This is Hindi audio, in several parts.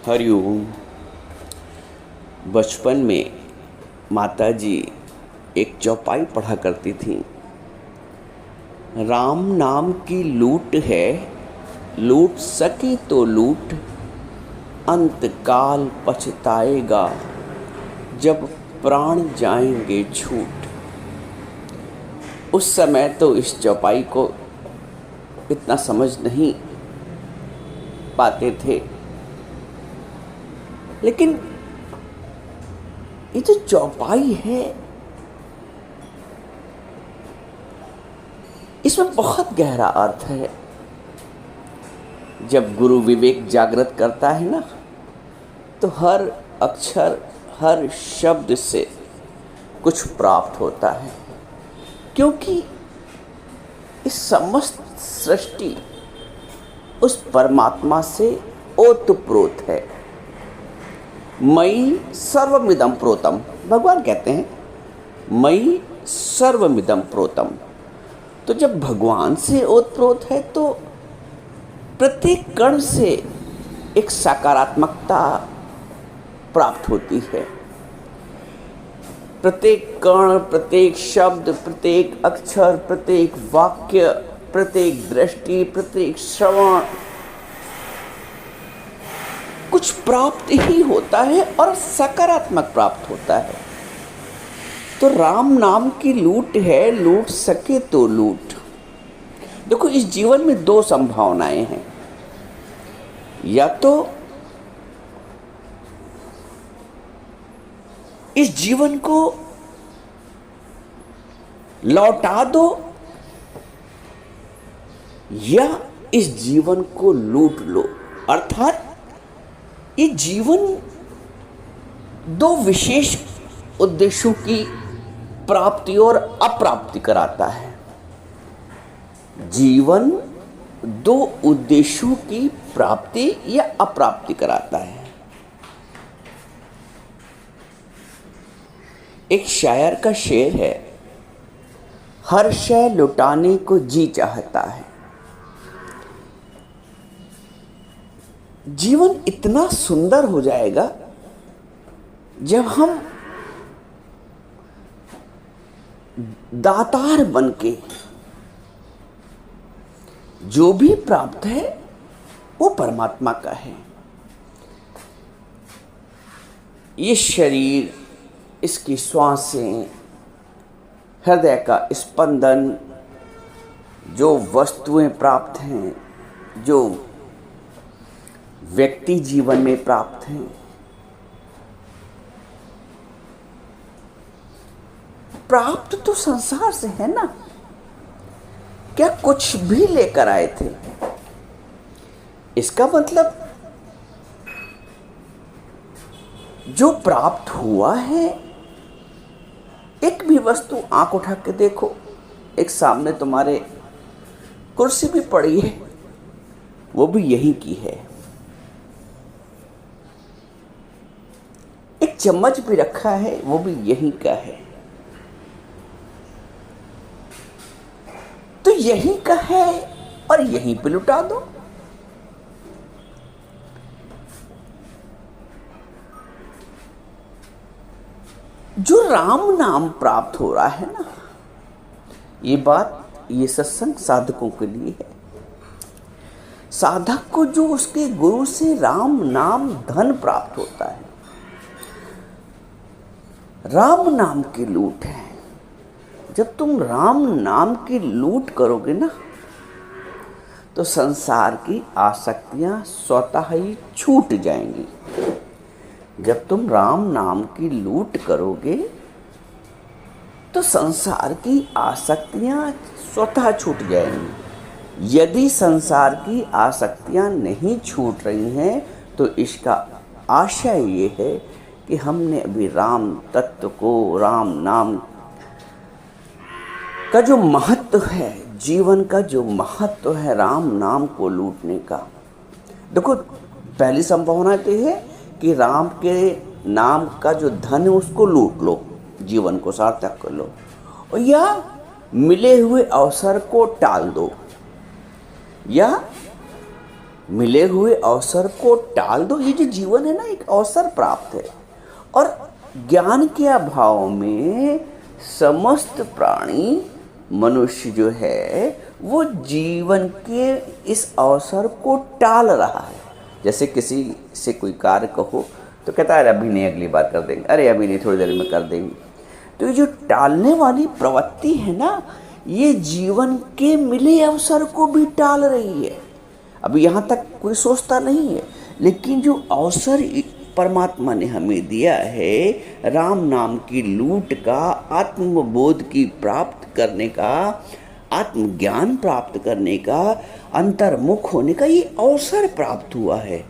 हरिओम। बचपन में माताजी एक चौपाई पढ़ा करती थी। राम नाम की लूट है, लूट सके तो लूट, अंतकाल पछताएगा जब प्राण जाएंगे छूट। उस समय तो इस चौपाई को इतना समझ नहीं पाते थे, लेकिन ये जो चौपाई है इसमें बहुत गहरा अर्थ है। जब गुरु विवेक जागृत करता है ना, तो हर अक्षर हर शब्द से कुछ प्राप्त होता है, क्योंकि इस समस्त सृष्टि उस परमात्मा से ओतप्रोत है। मयि सर्वमिदं प्रोतम, भगवान कहते हैं मयि सर्वमिदं प्रोतम। तो जब भगवान से ओतप्रोत है तो प्रत्येक कण से एक सकारात्मकता प्राप्त होती है। प्रत्येक कण, प्रत्येक शब्द, प्रत्येक अक्षर, प्रत्येक वाक्य, प्रत्येक दृष्टि, प्रत्येक श्रवण कुछ प्राप्त ही होता है और सकारात्मक प्राप्त होता है। तो राम नाम की लूट है, लूट सके तो लूट। देखो, इस जीवन में दो संभावनाएं हैं। या तो इस जीवन को लौटा दो, या इस जीवन को लूट लो। अर्थात ये जीवन दो विशेष उद्देश्यों की प्राप्ति और अप्राप्ति कराता है। जीवन दो उद्देश्यों की प्राप्ति या अप्राप्ति कराता है। एक शायर का शेर है, हर शय लुटाने को जी चाहता है। जीवन इतना सुंदर हो जाएगा जब हम दातार बनके जो भी प्राप्त है वो परमात्मा का है। ये शरीर, इसकी श्वासें, हृदय का स्पंदन, जो वस्तुएं प्राप्त हैं, जो व्यक्ति जीवन में प्राप्त हैं, प्राप्त तो संसार से है ना। क्या कुछ भी लेकर आए थे? इसका मतलब जो प्राप्त हुआ है, एक भी वस्तु आंख उठा के देखो, एक सामने तुम्हारे कुर्सी भी पड़ी है, वो भी यही की है। एक चम्मच भी रखा है, वो भी यही का है। तो यही का है और यहीं पे लुटा दो। जो राम नाम प्राप्त हो रहा है ना, ये बात, ये सत्संग साधकों के लिए है। साधक को जो उसके गुरु से राम नाम धन प्राप्त होता है, राम नाम की लूट है। जब तुम राम नाम की लूट करोगे ना, तो संसार की आसक्तियां स्वतः ही छूट जाएंगी। जब तुम राम नाम की लूट करोगे तो संसार की आसक्तियां स्वतः छूट जाएंगी। यदि संसार की आसक्तियां नहीं छूट रही हैं, तो इसका आशय ये है कि हमने अभी राम तत्व को, राम नाम का जो महत्व है, जीवन का जो महत्व है राम नाम को लूटने का। देखो, पहली संभावना तो है कि राम के नाम का जो धन है उसको लूट लो, जीवन को सार्थक कर लो, और या मिले हुए अवसर को टाल दो, या मिले हुए अवसर को टाल दो। ये जो जीवन है ना, एक अवसर प्राप्त है, और ज्ञान के अभाव में समस्त प्राणी, मनुष्य जो है वो जीवन के इस अवसर को टाल रहा है। जैसे किसी से कोई कार्य कहो तो कहता है अरे अभी नहीं, अगली बार कर देंगे, अरे अभी नहीं, थोड़ी देर में कर देंगे। तो ये जो टालने वाली प्रवृत्ति है ना, ये जीवन के मिले अवसर को भी टाल रही है। अभी यहाँ तक कोई सोचता नहीं है, लेकिन जो अवसर परमात्मा ने हमें दिया है राम नाम की लूट का, आत्मबोध की प्राप्त करने का, आत्मज्ञान प्राप्त करने का, अंतर्मुख होने का, ये अवसर प्राप्त हुआ है।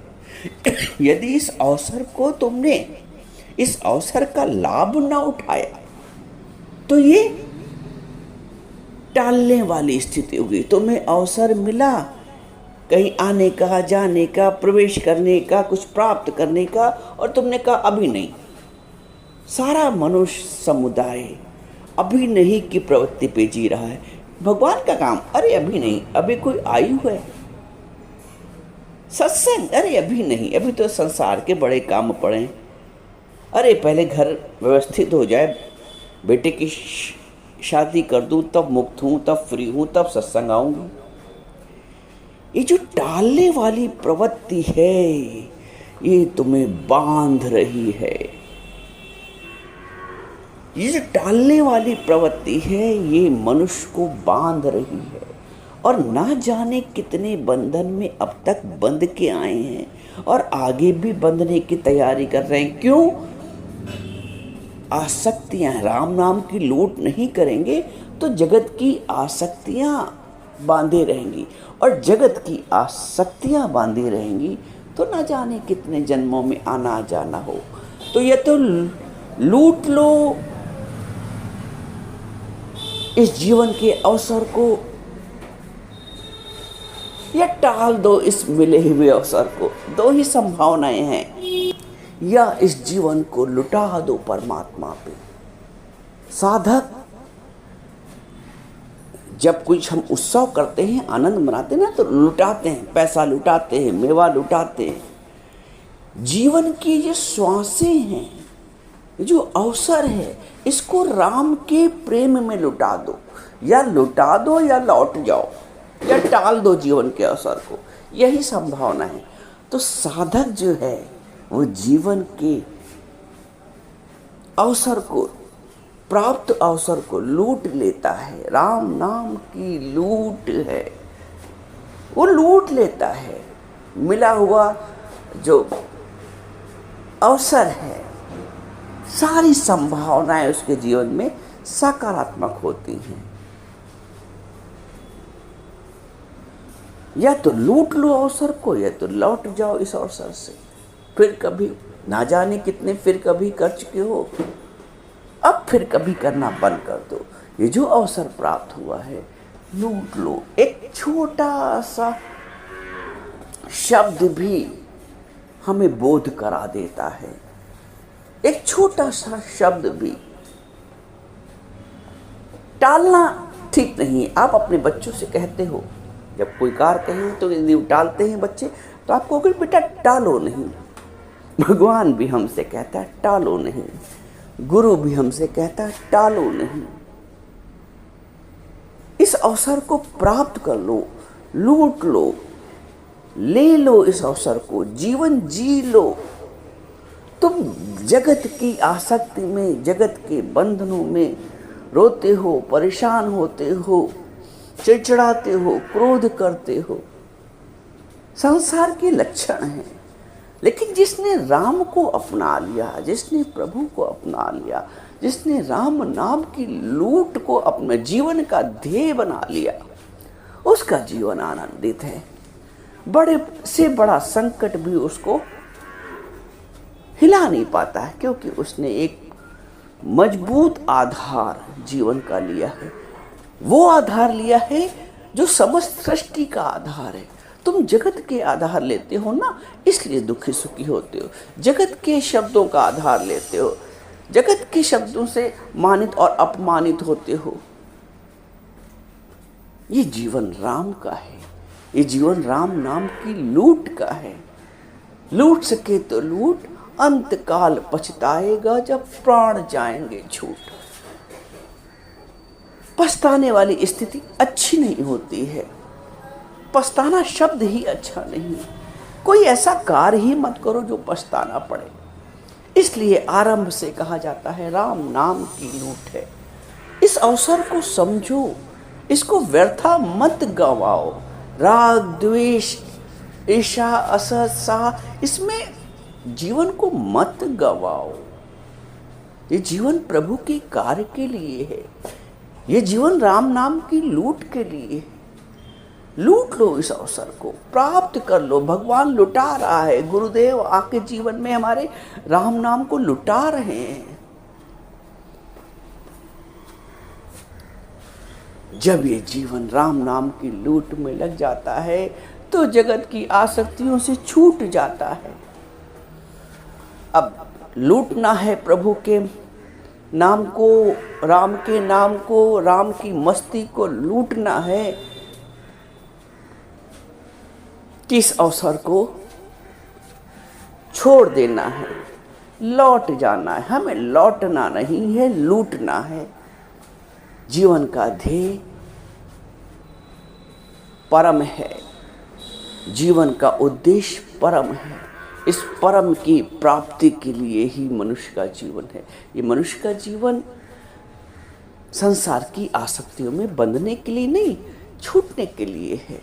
यदि इस अवसर को तुमने, इस अवसर का लाभ ना उठाया तो ये टालने वाली स्थिति होगी। तुम्हें अवसर मिला कहीं आने का, जाने का, प्रवेश करने का, कुछ प्राप्त करने का, और तुमने कहा अभी नहीं। सारा मनुष्य समुदाय अभी नहीं की प्रवृत्ति पे जी रहा है। भगवान का काम, अरे अभी नहीं, अभी कोई आयु है। सत्संग, अरे अभी नहीं, अभी तो संसार के बड़े काम पड़े। अरे पहले घर व्यवस्थित हो जाए, बेटे की शादी कर दूं, तब मुक्त हूं, तब फ्री हूं, तब सत्संग आऊंगी। ये जो टालने वाली प्रवृत्ति है, ये तुम्हें बांध रही है। ये जो टालने वाली प्रवृत्ति है, ये मनुष्य को बांध रही है, और ना जाने कितने बंधन में अब तक बंध के आए हैं, और आगे भी बंधने की तैयारी कर रहे हैं। क्यों? आसक्तियां, राम नाम की लूट नहीं करेंगे तो जगत की आसक्तियां बांधे रहेंगी, और जगत की आसक्तियां बांधी रहेंगी तो ना जाने कितने जन्मों में आना जाना हो। तो ये तो लूट लो इस जीवन के अवसर को, या टाल दो इस मिले हुए अवसर को। दो ही संभावनाएं हैं, या इस जीवन को लुटा दो परमात्मा पे। साधक जब कुछ हम उत्सव करते हैं, आनंद मनाते हैं ना, तो लुटाते हैं, पैसा लुटाते हैं, मेवा लुटाते हैं। जीवन की ये श्वासें हैं, जो अवसर है, इसको राम के प्रेम में लुटा दो। या लुटा दो या लौट जाओ, या टाल दो जीवन के अवसर को। यही संभावना है। तो साधक जो है वो जीवन के अवसर को, प्राप्त अवसर को लूट लेता है। राम नाम की लूट है, वो लूट लेता है। मिला हुआ जो अवसर है, सारी संभावनाएं उसके जीवन में सकारात्मक होती हैं। या तो लूट लो अवसर को, या तो लौट जाओ इस अवसर से। फिर कभी, ना जाने कितने फिर कभी कर चुके हो, अब फिर कभी करना बंद कर दो। ये जो अवसर प्राप्त हुआ है, लूट लो। एक छोटा सा शब्द भी हमें बोध करा देता है। एक छोटा सा शब्द भी। टालना ठीक नहीं है। आप अपने बच्चों से कहते हो, जब कोई कार्य कहे तो यदि टालते हैं बच्चे, तो आप कहोगे बेटा टालो नहीं। भगवान भी हमसे कहता है टालो नहीं, गुरु भी हमसे कहता है टालो नहीं। इस अवसर को प्राप्त कर लो, लूट लो, ले लो इस अवसर को, जीवन जी लो। तुम जगत की आसक्ति में, जगत के बंधनों में रोते हो, परेशान होते हो, चिड़चिड़ाते हो, क्रोध करते हो, संसार के लक्षण हैं। लेकिन जिसने राम को अपना लिया, जिसने प्रभु को अपना लिया, जिसने राम नाम की लूट को अपने जीवन का ध्येय बना लिया, उसका जीवन आनंदित है। बड़े से बड़ा संकट भी उसको हिला नहीं पाता है, क्योंकि उसने एक मजबूत आधार जीवन का लिया है। वो आधार लिया है जो समस्त सृष्टि का आधार है। तुम जगत के आधार लेते हो ना, इसलिए दुखी सुखी होते हो। जगत के शब्दों का आधार लेते हो, जगत के शब्दों से मानित और अपमानित होते हो। ये जीवन राम का है, ये जीवन राम नाम की लूट का है। लूट सके तो लूट, अंत काल पछताएगा जब प्राण जाएंगे छूट। पछताने वाली स्थिति अच्छी नहीं होती है। पछताना शब्द ही अच्छा नहीं। कोई ऐसा कार्य ही मत करो जो पछताना पड़े। इसलिए आरंभ से कहा जाता है राम नाम की लूट है। इस अवसर को समझो, इसको व्यर्था मत गवाओ। राग द्वेष ईर्ष्या असत साह, इसमें जीवन को मत गवाओ। ये जीवन प्रभु के कार्य के लिए है। ये जीवन राम नाम की लूट के लिए है। लूट लो, इस अवसर को प्राप्त कर लो। भगवान लुटा रहा है। गुरुदेव आपके जीवन में हमारे राम नाम को लुटा रहे हैं। जब ये जीवन राम नाम की लूट में लग जाता है तो जगत की आसक्तियों से छूट जाता है। अब लूटना है प्रभु के नाम को, राम के नाम को, राम की मस्ती को लूटना है। किस अवसर को छोड़ देना है, लौट जाना है। हमें लौटना नहीं है, लूटना है। जीवन का ध्येय परम है। जीवन का उद्देश्य परम है। इस परम की प्राप्ति के लिए ही मनुष्य का जीवन है। ये मनुष्य का जीवन संसार की आसक्तियों में बंधने के लिए नहीं, छूटने के लिए है।